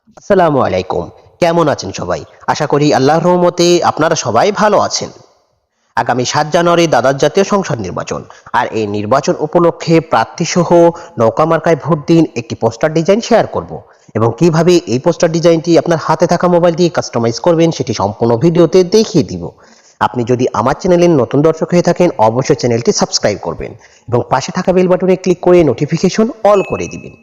আসসালামু আলাইকুম। কেমন আছেন সবাই? আশা করি আল্লাহর রহমতে আপনারা সবাই ভালো আছেন। আগামী ৭ জানুয়ারি দ্বাদশ জাতীয় সংসদ নির্বাচন। আর এই নির্বাচন উপলক্ষে প্রার্থীসহ নৌকা মার্কায় ভোট দিন একটি পোস্টার ডিজাইন শেয়ার করব এবং কিভাবে এই পোস্টার ডিজাইনটি আপনার হাতে থাকা মোবাইল দিয়ে কাস্টমাইজ করবেন সেটি সম্পূর্ণ ভিডিওতে দেখিয়ে দিব। আপনি যদি আমার চ্যানেলের নতুন দর্শক হয়ে থাকেন অবশ্যই চ্যানেলটি সাবস্ক্রাইব করবেন এবং পাশে থাকা বেল বাটনে ক্লিক করে নোটিফিকেশন অল করে দিবেন।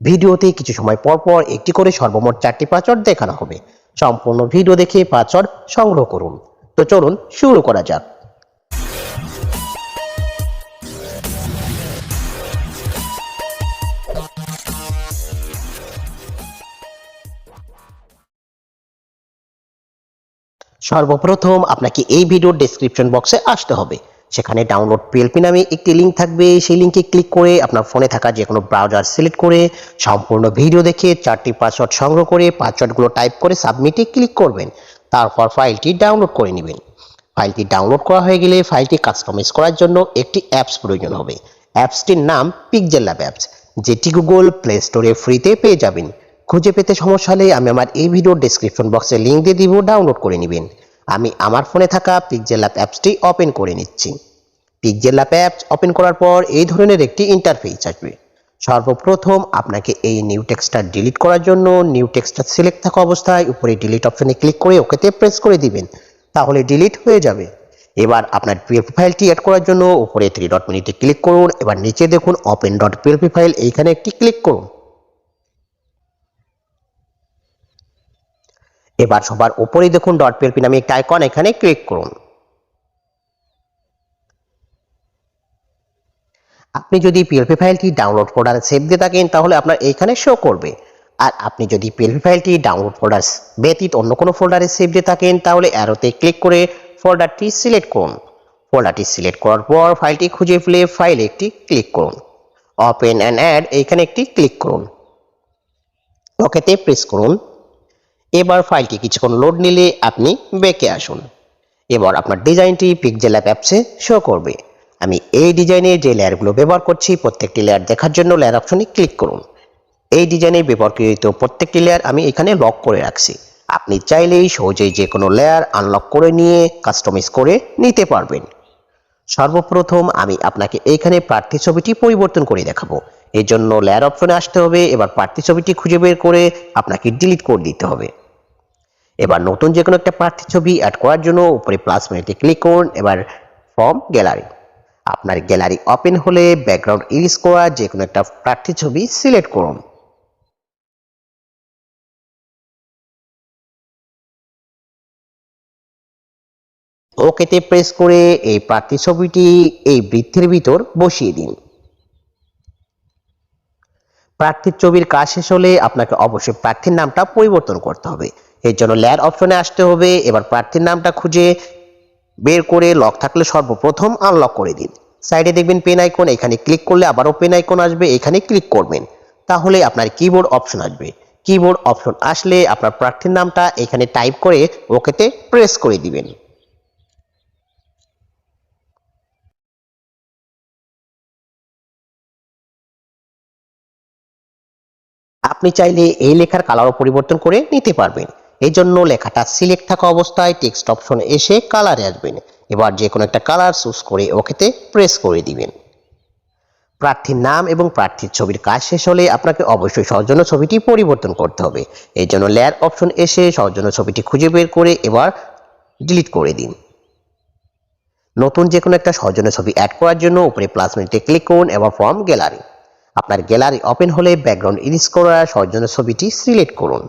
ভিডিওতে কিছু সময় পর পর একটি করে সর্বমোট 4টি পাসওয়ার্ড দেখানো হবে। সম্পূর্ণ ভিডিও দেখে পাসওয়ার্ড সংগ্রহ করুন। তো চলুন শুরু করা যাক। সর্বপ্রথম আপনাকে এই ভিডিওর ডেসক্রিপশন বক্সে আসতে হবে। সেখানে ডাউনলোড পিএলপি নামে একটি লিঙ্ক থাকবে। সেই লিঙ্কে ক্লিক করে আপনার ফোনে থাকা যে কোনো ব্রাউজার সিলেক্ট করে সম্পূর্ণ ভিডিও দেখে 4টি পাসওয়ার্ড সংগ্রহ করে পাসওয়ার্ডগুলো টাইপ করে সাবমিটে ক্লিক করবেন। তারপর ফাইলটি ডাউনলোড করে নেবেন। ফাইলটি ডাউনলোড করা হয়ে গেলে ফাইলটি কাস্টমাইজ করার জন্য একটি অ্যাপস প্রয়োজন হবে। অ্যাপসটির নাম পিক্সেল ল্যাব অ্যাপস, যেটি গুগল প্লে স্টোরে ফ্রিতে পেয়ে যাবেন। খুঁজে পেতে সমস্যা হলে আমি আমার এই ভিডিওর ডেসক্রিপশন বক্সে লিঙ্ক দিয়ে দিব, ডাউনলোড করে নেবেন। আমি আমার ফোনে থাকা পিক্সেল ল্যাব অ্যাপসটি ওপেন করে নিচ্ছি। পিক্সেল ল্যাব অ্যাপস ওপেন করার পর এই ধরনের একটি ইন্টারফেস আসবে। সর্বপ্রথম আপনাকে এই নিউ টেক্সটটা ডিলিট করার জন্য নিউ টেক্সটটা সিলেক্ট থাকা অবস্থায় উপরে ডিলিট অপশনে ক্লিক করে ওকেতে প্রেস করে দিবেন, তাহলে ডিলিট হয়ে যাবে। এবার আপনার পিএলপি ফাইলটি অ্যাড করার জন্য উপরে 3 ডট মেনুতে ক্লিক করুন। এবার নিচে দেখুন ওপেন ডট পিএলপি ফাইল, এইখানে একটি ক্লিক করুন। এবার সবার উপরেই দেখুন ডট পিএলপি নামে একটা আইকন, এখানে ক্লিক করুন। আপনি যদি পিএলপি ফাইলটি ডাউনলোড ফোল্ডারে সেভ দিয়ে থাকেন তাহলে আপনার এইখানে শো করবে। আর আপনি যদি পিএলপি ফাইলটি ডাউনলোড ফোল্ডার ব্যতীত অন্য কোনো ফোল্ডারে সেভ দিয়ে থাকেন তাহলে অ্যারোতে ক্লিক করে ফোল্ডারটি সিলেক্ট করুন। ফোল্ডারটি সিলেক্ট করার পর ফাইলটি খুঁজে পেলে ফাইলে একটি ক্লিক করুন। ওপেন অ্যান্ড অ্যাড এইখানে একটি ক্লিক করুন। ওকেতে প্রেস করুন। এবার ফাইলটি কিছুক্ষণ লোড নিলে আপনি ব্যাকে আসুন। এবার আপনার ডিজাইনটি পিক্সেল ল্যাব অ্যাপসে শো করবে। আমি এই ডিজাইনে যে লেয়ারগুলো ব্যবহার করছি প্রত্যেকটি লেয়ার দেখার জন্য লেয়ার অপশনে ক্লিক করুন। এই ডিজাইনে ব্যবহৃত প্রত্যেকটি লেয়ার আমি এখানে লক করে রাখছি। আপনি চাইলেই সহজেই যে কোনো লেয়ার আনলক করে নিয়ে কাস্টমাইজ করে নিতে পারবেন। সর্বপ্রথম আমি আপনাকে এইখানে প্রার্থী ছবিটি পরিবর্তন করে দেখাবো। এর জন্য লেয়ার অপশনে আসতে হবে। এবার প্রার্থী ছবিটি খুঁজে বের করে আপনাকে ডিলিট করে দিতে হবে। এবার নতুন যে কোনো একটা প্রার্থী ছবি অ্যাড করার জন্য উপরে প্লাস মেনুতে ক্লিক করুন। এবার ফ্রম গ্যালারি, আপনার গ্যালারি ওপেন হলে ব্যাকগ্রাউন্ড ইরেজ করা যে কোনো একটা প্রার্থী ছবি সিলেক্ট করুন। ওকেতে প্রেস করে এই প্রার্থী ছবিটি এই বৃত্তের ভিতর বসিয়ে দিন। প্রার্থীর ছবির কাজ শেষ হলে আপনাকে অবশ্যই প্রার্থীর নামটা পরিবর্তন করতে হবে। এর জন্য লেয়ার অপশনে আসতে হবে। এবার প্রার্থীর নামটা খুঁজে বের করে লক থাকলে সর্বপ্রথম আনলক করে দিন। সাইডে দেখবেন পেন আইকন, এখানে ক্লিক করলে আবারও পেন আইকন আসবে, এখানে ক্লিক করবেন। তাহলে আপনার কিবোর্ড অপশন আসবে। কিবোর্ড অপশন আসলে আপনার প্রার্থীর নামটা এখানে টাইপ করে ওকেতে প্রেস করে দিবেন। আপনি চাইলে এই লেখার কালারও পরিবর্তন করে নিতে পারবেন। এই জন্য লেখাটা সিলেক্ট থাকা অবস্থায় টেক্সট অপশন এসে কালারে আসবেন। এবার যে কোনো একটা কালার চুজ করে ওকেতে প্রেস করে দিবেন। প্রার্থীর নাম এবং প্রার্থীর ছবির কাজ শেষ হলে আপনাকে অবশ্যই সৌজন্য ছবিটি পরিবর্তন করতে হবে। এই জন্য লেয়ার অপশন এসে সৌজন্য ছবিটি খুঁজে বের করে এবার ডিলিট করে দিন। নতুন যে কোনো একটা সৌজন্য ছবি অ্যাড করার জন্য উপরে প্লাস মেনুতে ক্লিক করুন। এবার ফ্রম গ্যালারি, আপনার গ্যালারি ওপেন হলে ব্যাকগ্রাউন্ড ইরেজ করা সৌজন্য ছবিটি সিলেক্ট করুন।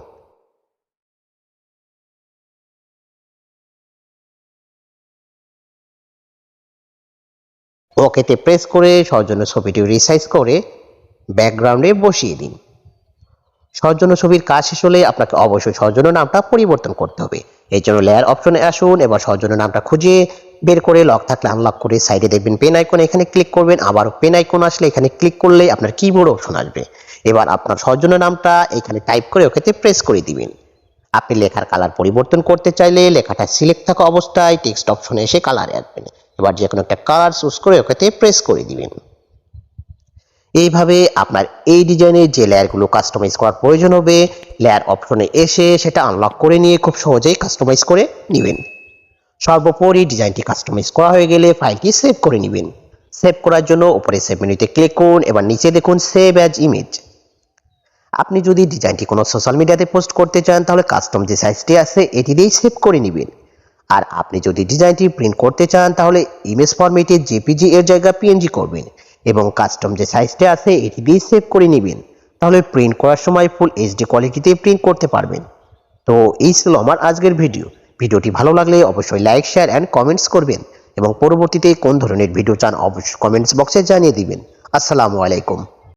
ওকেতে প্রেস করে সৌজন্য ছবিটি রিসাইজ করে ব্যাকগ্রাউন্ডে বসিয়ে দিন। সৌজন্য ছবির কাজ শেষ হলে আপনাকে অবশ্যই সৌজন্য নামটা পরিবর্তন করতে হবে। এই জন্য লেয়ার অপশনে আসুন। এবার সৌজন্য নামটা খুঁজে বের করে লক থাকলে আনলক করে সাইডে দেখবেন পেন আইকন, এখানে ক্লিক করবেন। আবার পেন আইকন আসলে এখানে ক্লিক করলে আপনার কিবোর্ড অপশন আসবে। এবার আপনার সৌজন্য নামটা এখানে টাইপ করে ওকেতে প্রেস করে দিবেন। আপনি লেখার কালার পরিবর্তন করতে চাইলে লেখাটা সিলেক্ট থাকা অবস্থায় টেক্সট অপশনে এসে কালারে আসবেন। এবার যে কোনো একটা কালার চুজ করে ওকেতে প্রেস করে দিবেন। এইভাবে আপনার এই ডিজাইনের যে লেয়ারগুলো কাস্টমাইজ করার প্রয়োজন হবে লেয়ার অপশনে এসে সেটা আনলক করে নিয়ে খুব সহজেই কাস্টমাইজ করে নেবেন। সর্বোপরি ডিজাইনটি কাস্টমাইজ করা হয়ে গেলে ফাইলটি সেভ করে নেবেন। সেভ করার জন্য উপরে সেভ মেনুতে ক্লিক করুন, এবার নিচে দেখুন সেভ অ্যাজ ইমেজ। আপনি যদি ডিজাইনটি কোনো সোশ্যাল মিডিয়াতে পোস্ট করতে চান তাহলে কাস্টম যে সাইজটি আছে এটি দিয়েই সেভ করে নেবেন। আর আপনি যদি ডিজাইনটি প্রিন্ট করতে চান তাহলে ইমেজ ফরম্যাটে জেপিজি এর জায়গায় পিএনজি করবেন এবং কাস্টম যে সাইজটি আছে এটি দিয়ে সেভ করে নেবেন। তাহলে প্রিন্ট করার সময় ফুল এইচডি কোয়ালিটিতে প্রিন্ট করতে পারবেন। তো এই ছিল আমার আজকের ভিডিওটি ভালো লাগলে অবশ্যই লাইক শেয়ার অ্যান্ড কমেন্টস করবেন এবং পরবর্তীতে কোন ধরনের ভিডিও চান অবশ্যই কমেন্টস বক্সে জানিয়ে দিবেন। আসসালামু আলাইকুম।